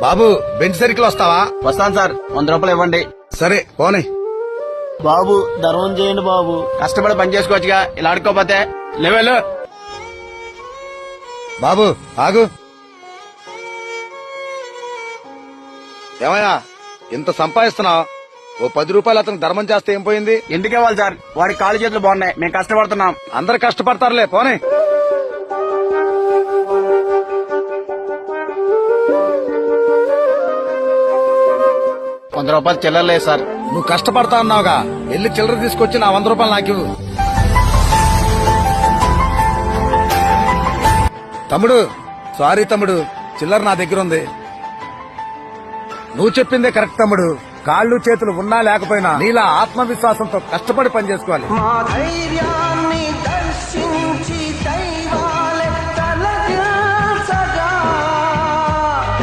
బాబు bench circle వస్తావా? వస్తాను sir, 100 రూపాయలు ఇవ్వండి. సరే పోనీ. బాబు ధర్మం చేయండి బాబు. కష్టపడి పని చేసుకోవచ్చుగా, ఇలా ఆడుకోపోతే. లేవేలు. బాబు ఆగు. ఏమయ్యా ఇంత సంపాదిస్తున్నావు, ఓ 10 రూపాయలు అతనికి ధర్మం చేస్తే ఏం పోయింది? ఎందుకు ఇవ్వాలి సార్? వాడి కాళ్ళు చేతులు బాగున్నాయి, మేము కష్టపడుతున్నాం. అందరు కష్టపడతారులే పోనీ. రూపాయలు చిల్లరలేదు సార్. నువ్వు కష్టపడతా అన్నావుగా, వెళ్ళి చిల్లర తీసుకొచ్చి నా 100 రూపాయలు నాకివ్వు. తమ్ముడు సారీ తమ్ముడు, చిల్లర నా దగ్గర ఉంది. నువ్వు చెప్పిందే కరెక్ట్ తమ్ముడు. కాళ్ళు చేతులు ఉన్నా లేకపోయినా నీలా ఆత్మవిశ్వాసంతో కష్టపడి పని చేసుకోవాలి.